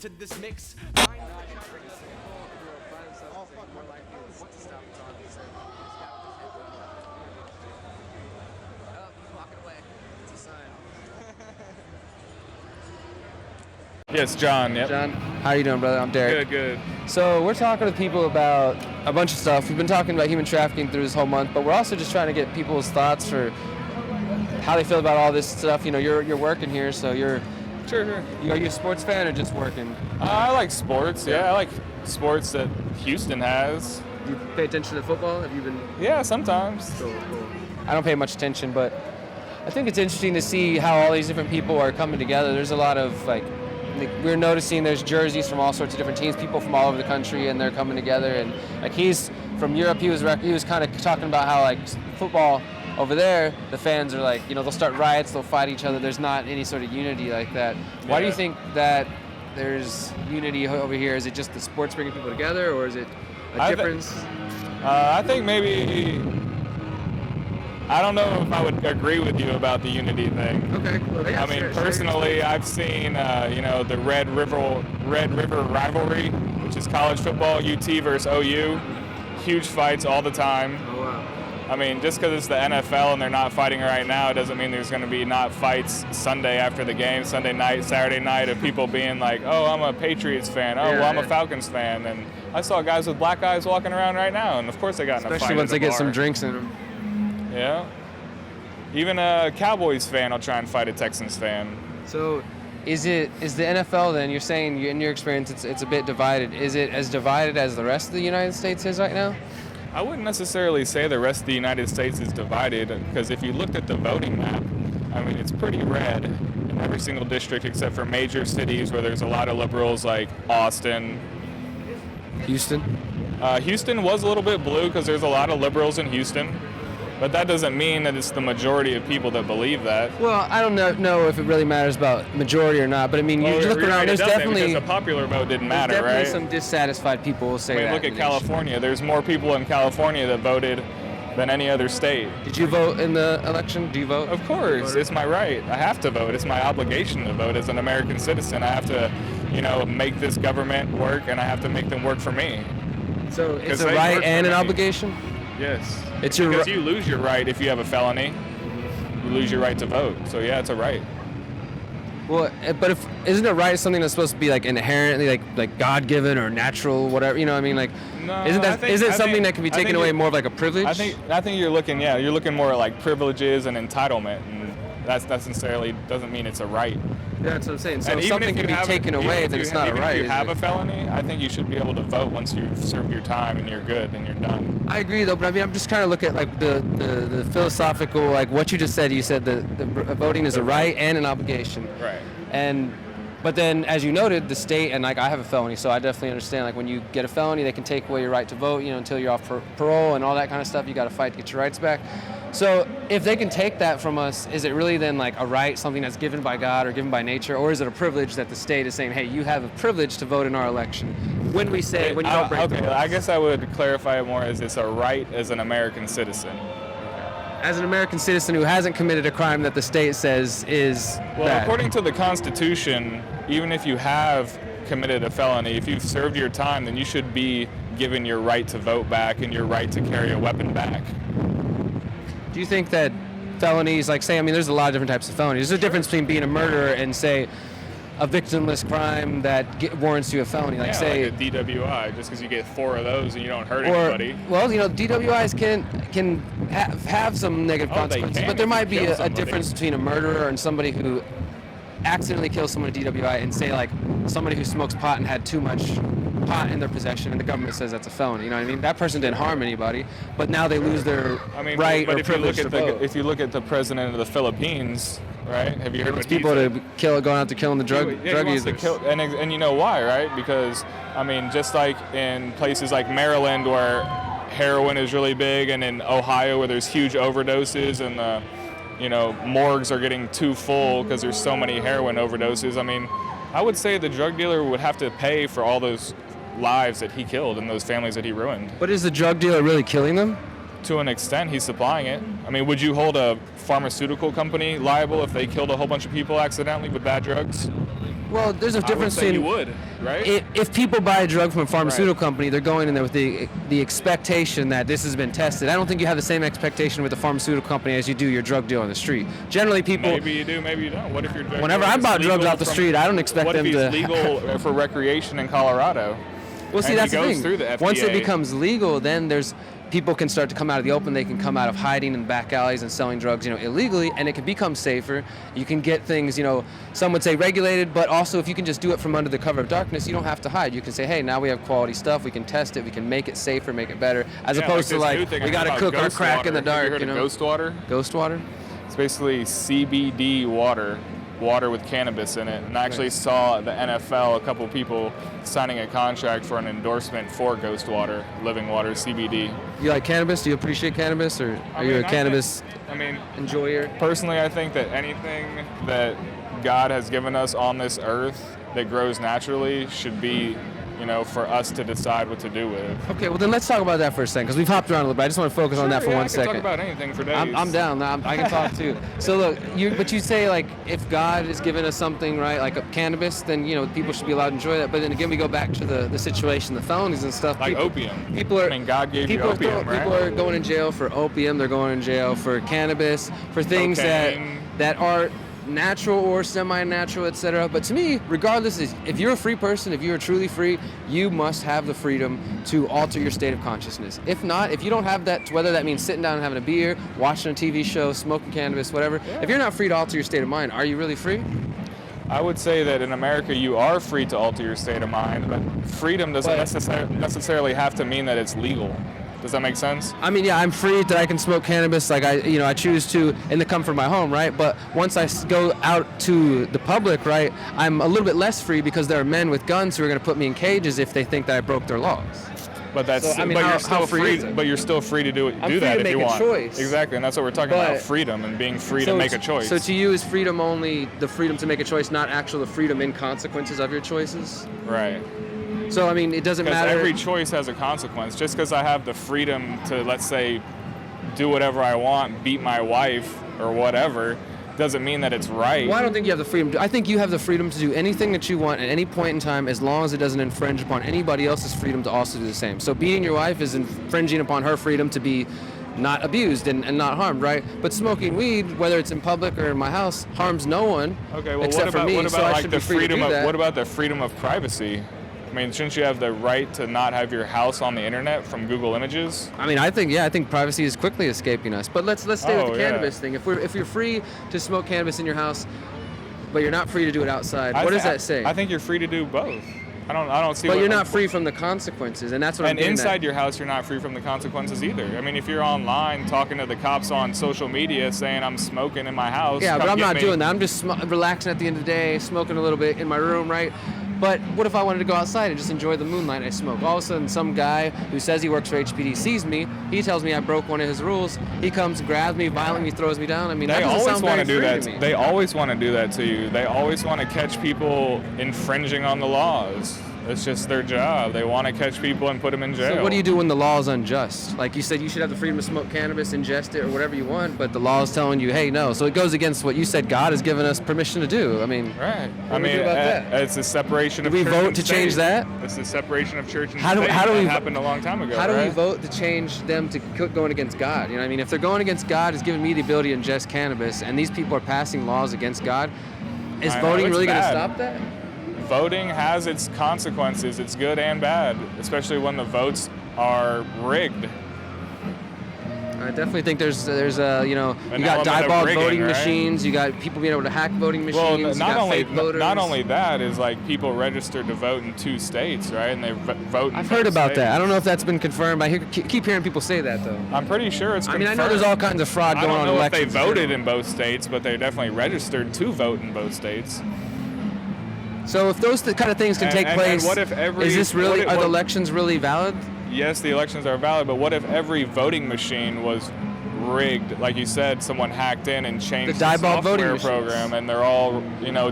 into this mix. Yes, John. Yep. John, how you doing, brother? I'm Derrick. Good. So we're talking with people about a bunch of stuff. We've been talking about human trafficking through this whole month, but we're also just trying to get people's thoughts for how they feel about all this stuff. You know, you're working here, so you're. Sure. Are you a sports fan or just working? I like sports. Yeah, I like sports that Houston has. Do you pay attention to football? Have you been? Yeah, sometimes. Cool. I don't pay much attention, but I think it's interesting to see how all these different people are coming together. There's a lot of we're noticing there's jerseys from all sorts of different teams, people from all over the country, and they're coming together. And like he's from Europe, he was kind of talking about how like football over there, the fans are like, you know, they'll start riots, they'll fight each other. There's not any sort of unity like that. Why do you think that there's unity over here? Is it just the sports bringing people together, or is it a difference? I think maybe. I don't know if I would agree with you about the unity thing. Okay. Well, yeah, I mean, personally, I've seen, the Red River rivalry, which is college football, UT versus OU. Huge fights all the time. Oh, wow. I mean, just because it's the NFL and they're not fighting right now, it doesn't mean there's going to be not fights Sunday after the game, Sunday night, Saturday night, of people being like, oh, I'm a Patriots fan. Oh, I'm a Falcons fan. And I saw guys with black eyes walking around right now, and of course they got in a fight. Especially once they get some drinks in them. Yeah. Even a Cowboys fan will try and fight a Texans fan. So is the NFL then, you're saying in your experience it's a bit divided. Is it as divided as the rest of the United States is right now? I wouldn't necessarily say the rest of the United States is divided, because if you looked at the voting map, I mean, it's pretty red in every single district except for major cities where there's a lot of liberals like Austin. Houston? Houston was a little bit blue because there's a lot of liberals in Houston. But that doesn't mean that it's the majority of people that believe that. Well, I don't know if it really matters about majority or not, but I mean, you look around, there's definitely... Because the popular vote didn't matter, right? There's definitely some dissatisfied people will say that. I mean, look at California. There's more people in California that voted than any other state. Did you vote in the election? Do you vote? Of course. It's my right. I have to vote. It's my obligation to vote as an American citizen. I have to, make this government work, and I have to make them work for me. So it's a right and an obligation? Yes. Because you lose your right if you have a felony. You lose your right to vote. So yeah, it's a right. Well, but isn't a right something that's supposed to be like inherently like God-given or natural, whatever? You know what I mean? Like, no, is it something that can be taken away more of like a privilege? I think you're looking more at like privileges and entitlement, and that necessarily doesn't mean it's a right. Yeah, that's what I'm saying. So if something can be taken away, then it's not a right. If you have a felony, I think you should be able to vote once you've served your time and you're good and you're done. I agree, though, but I mean, I'm just trying to look at like the philosophical, like what you just said. You said the voting is a right and an obligation. Right. But then, as you noted, the state, and like I have a felony, so I definitely understand. Like when you get a felony, they can take away your right to vote. Until you're off parole and all that kind of stuff. You got to fight to get your rights back. So if they can take that from us, is it really then like a right, something that's given by God or given by nature, or is it a privilege that the state is saying, hey, you have a privilege to vote in our election? When you don't break the rules. I guess I would clarify it more as it's a right as an American citizen. As an American citizen who hasn't committed a crime that the state says is bad. According to the Constitution, even if you have committed a felony, if you've served your time, then you should be given your right to vote back and your right to carry a weapon back. Do you think that felonies, there's a lot of different types of felonies. There's a difference between being a murderer and, say, a victimless crime that warrants you a felony. Like a DWI, just because you get 4 of those and you don't hurt anybody. Well, DWIs can have some negative consequences, but there might be a difference between a murderer and somebody who accidentally kills someone with DWI and, say, like somebody who smokes pot and had too much pot in their possession, and the government says that's a felony. You know what I mean? That person didn't harm anybody, but now they lose their right or privilege to vote. If you look at the president of the Philippines, right? Have you heard what people going out to killing the drug users? And you know why, right? Because just like in places like Maryland where heroin is really big, and in Ohio where there's huge overdoses and the morgues are getting too full because there's so many heroin overdoses. I would say the drug dealer would have to pay for all those lives that he killed and those families that he ruined. But is the drug dealer really killing them? To an extent, he's supplying it. Would you hold a pharmaceutical company liable if they killed a whole bunch of people accidentally with bad drugs? Well, there's a difference I would say between... you would. right? If people buy a drug from a pharmaceutical company, they're going in there with the expectation that this has been tested. I don't think you have the same expectation with a pharmaceutical company as you do your drug deal on the street. Generally, people. Maybe you do, maybe you don't. What if your drug Whenever I bought drugs off the street, I don't expect them to. What if it's legal for recreation in Colorado? Well, see, that's the thing. Through the FDA. Once it becomes legal, then people can start to come out of the open. They can come out of hiding in back alleys and selling drugs, illegally, and it can become safer. You can get things, some would say regulated, but also if you can just do it from under the cover of darkness, you don't have to hide. You can say, hey, now we have quality stuff. We can test it. We can make it safer, make it better, as opposed to we got to cook our crack in the dark. Have you heard of ghost water? Ghost water? It's basically CBD water with cannabis in it, and I actually saw the NFL, a couple people signing a contract for an endorsement for ghost water, living water, CBD. You like cannabis? Do you appreciate cannabis, or are you a cannabis enjoyer? Personally, I think that anything that God has given us on this earth that grows naturally should be, for us to decide what to do with. Okay, well then let's talk about that for a second, because we've hopped around a little bit. I just want to focus on that for 1 second. I can talk about anything for days. I'm down. I can talk too. So look, you say if God is giving us something, right, like cannabis, then people should be allowed to enjoy that. But then again, we go back to the situation, the felonies and stuff. Like opium. People are. God gave you opium, right? People are going in jail for opium. They're going in jail for cannabis, for things that are natural or semi-natural, etc. But to me, regardless, if you're a free person, if you are truly free, you must have the freedom to alter your state of consciousness. If not, if you don't have that, whether that means sitting down and having a beer, watching a TV show, smoking cannabis, whatever, if you're not free to alter your state of mind, are you really free? I would say that in America you are free to alter your state of mind, but freedom doesn't necessarily have to mean that it's legal. Does that make sense? I mean, yeah, I'm free that I can smoke cannabis, like I choose to in the comfort of my home, right? But once I go out to the public, right, I'm a little bit less free because there are men with guns who are going to put me in cages if they think that I broke their laws. But that's you're still free. But you're still free to do that if you want. Choice. Exactly, and that's what we're talking about: freedom and being free to make a choice. So to you, is freedom only the freedom to make a choice, not actual the freedom in consequences of your choices? Right. So, I mean, it doesn't matter. Every choice has a consequence. Just because I have the freedom to, let's say, do whatever I want, beat my wife or whatever, doesn't mean that it's right. Well, I don't think you have the freedom. I think you have the freedom to do anything that you want at any point in time, as long as it doesn't infringe upon anybody else's freedom to also do the same. So beating your wife is infringing upon her freedom to be not abused and not harmed, right? But smoking weed, whether it's in public or in my house, harms no one. Okay, well, except for me. What about like the freedom of what about the freedom of privacy? I mean, shouldn't you have the right to not have your house on the internet from Google Images? I mean, I think privacy is quickly escaping us. But let's stay with the cannabis thing. If you're free to smoke cannabis in your house, but you're not free to do it outside, what does that say? I think you're free to do both. I don't see. But you're not free from the consequences, and that's what I'm getting at. And inside your house, you're not free from the consequences either. I mean, if you're online talking to the cops on social media saying I'm smoking in my house, yeah, but I'm not doing that. I'm just relaxing at the end of the day, smoking a little bit in my room, right? But what if I wanted to go outside and just enjoy the moonlight I smoke? All of a sudden, some guy who says he works for HPD sees me. He tells me I broke one of his rules. He comes, grabs me, violently throws me down. I mean, they always want to do that. To me. They always want to do that to you. They always want to catch people infringing on the laws. It's just their job. They want to catch people and put them in jail. So what do you do when the law is unjust? Like you said, you should have the freedom to smoke cannabis, ingest it, or whatever you want, but the law is telling you, hey, no. So it goes against what you said God has given us permission to do. I mean, right. What do we do about that? It's a separation of church and state. Do we vote to change that? It's the separation of church and state. That happened a long time ago. How do we vote to change them to quit going against God? You know what I mean? If they're going against God, it's giving me the ability to ingest cannabis, and these people are passing laws against God. Is voting really going to stop that? Voting has its consequences. It's good and bad, especially when the votes are rigged. I definitely think there's you got diabolic voting machines. You got people being able to hack voting machines. Well, not only that is like people registered to vote in 2 states, right? And they vote. I've heard about that. I don't know if that's been confirmed. I keep hearing people say that though. I'm pretty sure it's confirmed. I mean, I know there's all kinds of fraud going on in elections. I don't know if they voted in both states, but they definitely registered to vote in both states. So if those kind of things can take place, what if are the elections really valid? Yes, the elections are valid, but what if every voting machine was rigged. Like you said, someone hacked in and changed The diabolic voting software machines. program, and they're all,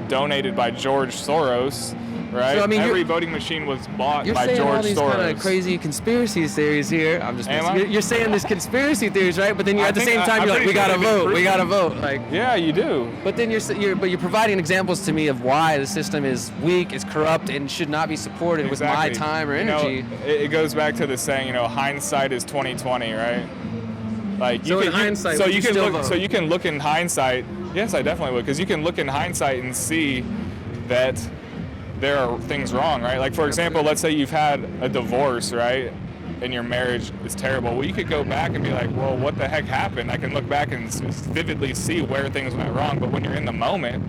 donated by George Soros, right? So, I mean, every voting machine was bought You're by saying George all these Soros. kind of crazy conspiracy theories here. I'm just. Am I? You're saying there's conspiracy theories, right? But then I at the think same time, I'm you're like, pretty we gotta sure they've been vote. We gotta proven. vote. Like. Yeah, you do. But then you're providing examples to me of why the system is weak, is corrupt, and should not be supported with my time or energy. It goes back to the saying, hindsight is 20/20, right? Like So in hindsight, would you still vote? So you can look in hindsight. Yes, I definitely would, because you can look in hindsight and see that there are things wrong, right? Like, for example, let's say you've had a divorce, right? And your marriage is terrible. Well, you could go back and be like, well, what the heck happened? I can look back and vividly see where things went wrong. But when you're in the moment,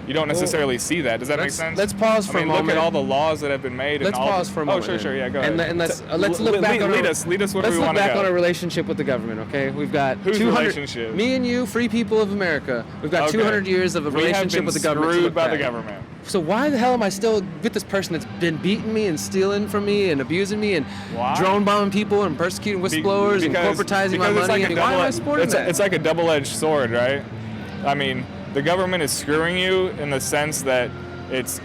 you don't necessarily see that. Does that make sense? Let's pause for a moment. Look at all the laws that have been made. Let's pause for a moment. Oh, sure, yeah, go ahead. And let's look back on lead us where we want to go. Let's look back on our relationship with the government, okay? We've got Whose 200. relationship? Me and you, free people of America. We've got Okay. 200 years of a relationship with the government. We have been screwed by the government. So why the hell am I still with this person that's been beating me and stealing from me and abusing me and drone bombing people and persecuting whistleblowers and corporatizing my money? Why am I supporting that? It's like a double-edged sword, right? I mean, the government is screwing you in the sense that it's,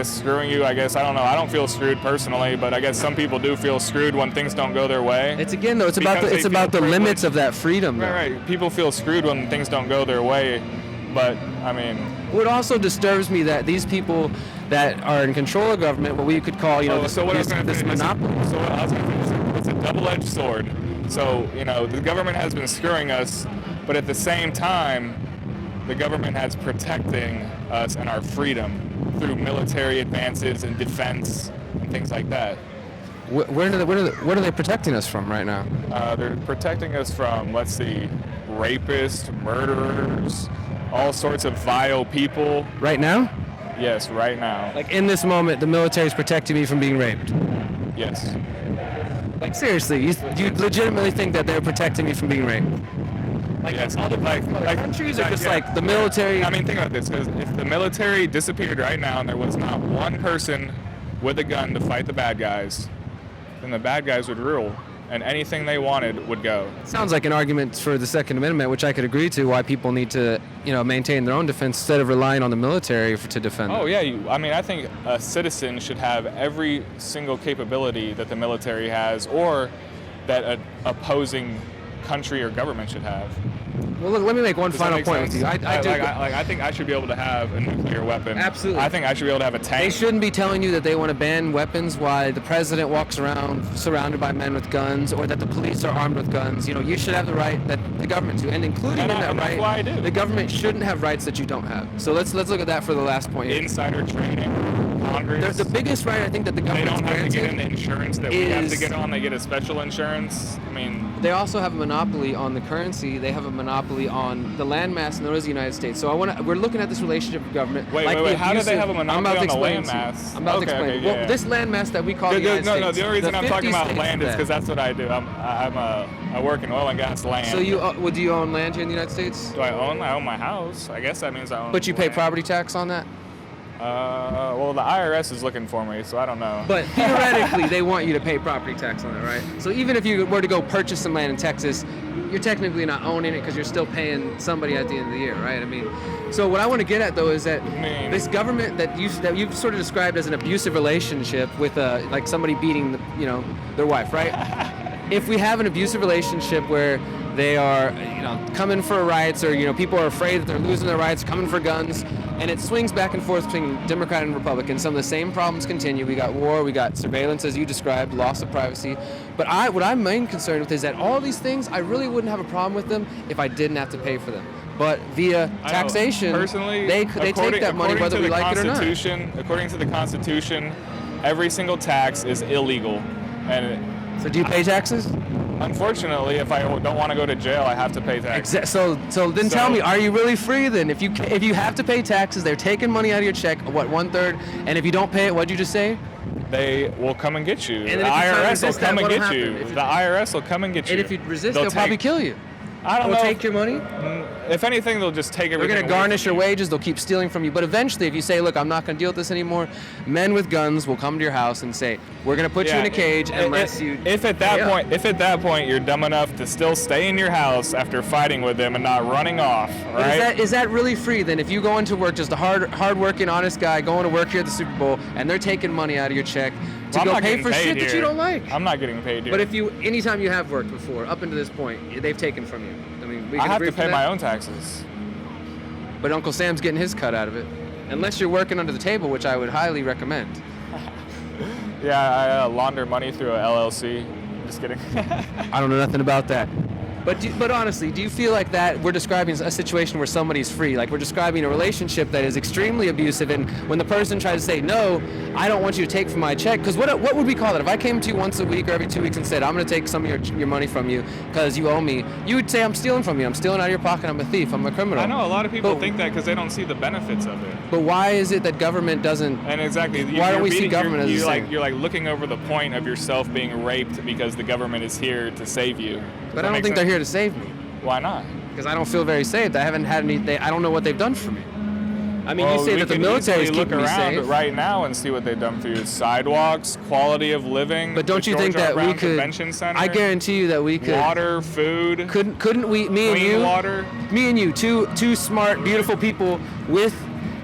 screwing you. I don't know. I don't feel screwed personally, but I guess some people do feel screwed when things don't go their way. It's again though. It's about the limits of that freedom. Right. People feel screwed when things don't go their way, but I mean. What also disturbs me that these people that are in control of government, what we could call, this monopoly. So what I was going to finish, it's a double-edged sword. So, the government has been screwing us, but at the same time, the government has protecting us and our freedom through military advances and defense and things like that. What are they protecting us from right now? They're protecting us from, let's see, rapists, murderers, all sorts of vile people. Right now? Yes, right now. Like in this moment, the military is protecting me from being raped? Yes. Like seriously, you legitimately think that they're protecting me from being raped? Like yes. Other countries are just like the military. I mean, think about this, because if the military disappeared right now and there was not one person with a gun to fight the bad guys, then the bad guys would rule, and anything they wanted would go. Sounds like an argument for the Second Amendment, which I could agree to, why people need to, maintain their own defense instead of relying on the military to defend them. Oh, yeah. I think a citizen should have every single capability that the military has, or that an opposing country or government should have. Well, look, let me make one final point with you. I think I should be able to have a nuclear weapon. Absolutely. I think I should be able to have a tank. They shouldn't be telling you that they want to ban weapons while the president walks around surrounded by men with guns, or that the police are armed with guns. You should have the right that the government do, and including in that right, why I do. The government shouldn't have rights that you don't have. So let's look at that for the last point. Insider trading, Congress. The biggest right I think that the government they don't have to get into insurance that we have to get on. They get a special insurance. I mean. They also have a monopoly on the currency. They have a monopoly on the landmass known as the United States. So we're looking at this relationship with government. Wait. How do they have a monopoly on the landmass? I'm about to explain. Well, this landmass that we call the United States. No. The only reason I'm talking about land is because that's what I do. I work in oil and gas land. So do you own land here in the United States? Do I own? I own my house. I guess that means I own. But you pay property tax on that? Well, the IRS is looking for me, so I don't know. But theoretically, they want you to pay property tax on it, right? So even if you were to go purchase some land in Texas, you're technically not owning it because you're still paying somebody at the end of the year, right? I mean, so what I want to get at though is that this government that you've sort of described as an abusive relationship with like somebody beating their wife, right? If we have an abusive relationship where they are, coming for rights, or people are afraid that they're losing their rights, coming for guns, and it swings back and forth between Democrat and Republican. Some of the same problems continue. We got war, we got surveillance, as you described, loss of privacy. But what I'm main concerned with is that all these things, I really wouldn't have a problem with them if I didn't have to pay for them. But via taxation, personally, they take that money whether we like it or not. According to the Constitution, every single tax is illegal. So do you pay taxes? Unfortunately, if I don't want to go to jail, I have to pay taxes. So tell me, are you really free then? If you have to pay taxes, they're taking money out of your check, 1/3, and if you don't pay it, what'd you just say? They will come and get you. And the IRS will come and get you. The IRS will come and get you. And if you resist, they'll probably kill you. I don't They'll know. take your money. If anything, they'll just take They're everything. going to away garnish from your you. wages. They'll keep stealing from you. But eventually, if you say, look, I'm not going to deal with this anymore, men with guns will come to your house and say, we're going to put you in a cage unless you... If at that point you're dumb enough to still stay in your house after fighting with them and not running off, But right? is that really free then? If you go into work, just a hard-working, honest guy going to work here at the Super Bowl, and they're taking money out of your check to I'm go not pay getting for paid shit here. that you don't like. I'm not getting paid here. But anytime you have worked before, up until this point, they've taken from you. I mean, we I can have agree to for pay that? my own taxes. But Uncle Sam's getting his cut out of it. Unless you're working under the table, which I would highly recommend. Yeah, I launder money through a LLC. Just kidding. I don't know nothing about that. But honestly, do you feel like that we're describing a situation where somebody's free? Like we're describing a relationship that is extremely abusive, and when the person tries to say, no, I don't want you to take from my check, because what would we call that? If I came to you once a week or every 2 weeks and said, I'm going to take some of your money from you because you owe me, you would say, I'm stealing from you. I'm stealing out of your pocket. I'm a thief. I'm a criminal. I know a lot of people think that because they don't see the benefits of it. But why is it that government doesn't? And exactly. Why don't we see government as the same? You're like looking over the point of yourself being raped because the government is here to save you. But I don't think they're here to save me. Why not? Because I don't feel very saved. I haven't had any. I don't know what they've done for me. I mean, Well, you say we that the can military is easily keeping look me around safe. right now and see what they've done for you. Sidewalks, quality of living. But don't the you think George R. that we Brown could? Convention Center, I guarantee you that we could. water, food, Couldn't we? Me and clean you. water. Me and you, two smart, beautiful people with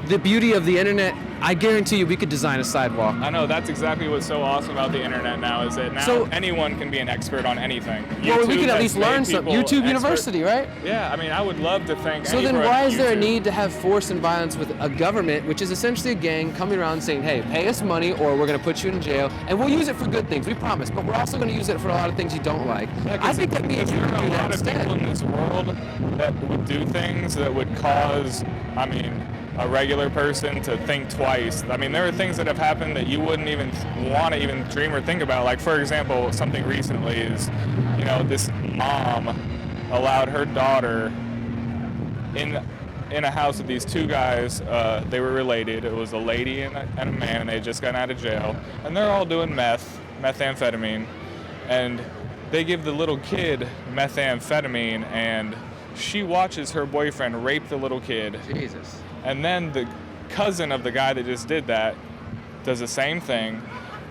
the beauty of the internet. I guarantee you, we could design a sidewalk. I know, that's exactly what's so awesome about the internet now, is that now anyone can be an expert on anything. Well, we YouTube could at has least made learn some. people YouTube expert- University, right? Yeah, I mean, I would love to think. So then anywhere why on is there a YouTube. need to have force and violence with a government, which is essentially a gang coming around saying, hey, pay us money or we're going to put you in jail, and we'll use it for good things, we promise, but we're also going to use it for a lot of things you don't like. Yeah, I think that means you there can are do a that lot of instead. people in this world that would do things that would cause, I mean, a regular person to think twice. I mean, there are things that have happened that you wouldn't even want to even dream or think about. Like, for example, something recently is, this mom allowed her daughter in a house with these two guys. They were related. It was a lady and a man, and they had just gotten out of jail. And they're all doing methamphetamine. And they give the little kid methamphetamine, and she watches her boyfriend rape the little kid. Jesus. And then the cousin of the guy that just did that does the same thing.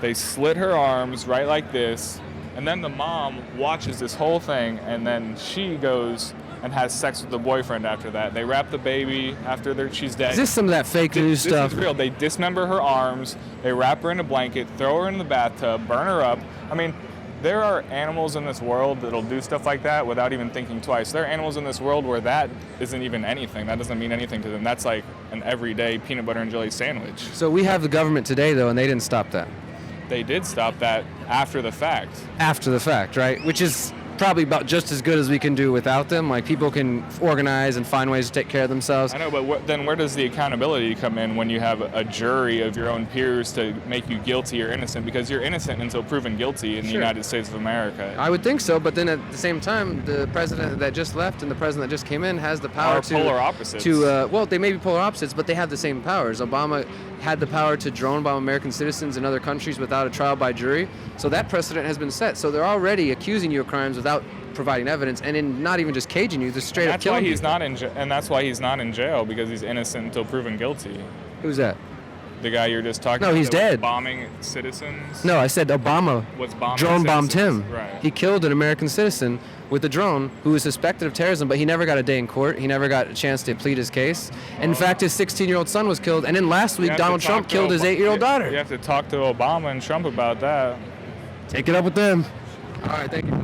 They slit her arms right like this, and then the mom watches this whole thing, and then she goes and has sex with the boyfriend after that. They wrap the baby after she's dead. Is this some of that fake news stuff? This is real. They dismember her arms, they wrap her in a blanket, throw her in the bathtub, burn her up. I mean, there are animals in this world that'll do stuff like that without even thinking twice. There are animals in this world where that isn't even anything. That doesn't mean anything to them. That's like an everyday peanut butter and jelly sandwich. So we have the government today, though, and they didn't stop that. They did stop that after the fact. After the fact, right? Which is probably about just as good as we can do without them. Like, people can organize and find ways to take care of themselves. I know, but then where does the accountability come in when you have a jury of your own peers to make you guilty or innocent? Because you're innocent until proven guilty in the United States of America. I would think so, but then at the same time, the president that just left and the president that just came in has the power to... polar opposites. Well, they may be polar opposites, but they have the same powers. Obama had the power to drone bomb American citizens in other countries without a trial by jury. So that precedent has been set. So they're already accusing you of crimes without providing evidence, and in not even just caging you, they're straight up killing you. And that's why he's not in jail, because he's innocent until proven guilty. Who's that? The guy you're just talking about. No, he's that was dead. Bombing citizens. No, I said Obama Was bombing drone bombed citizens. him. Right. He killed an American citizen with a drone who was suspected of terrorism, but he never got a day in court. He never got a chance to plead his case. And in fact, his 16-year-old son was killed. And then last week, Donald Trump killed his 8-year-old daughter. You have to talk to Obama and Trump about that. Take it up with them. All right, thank you.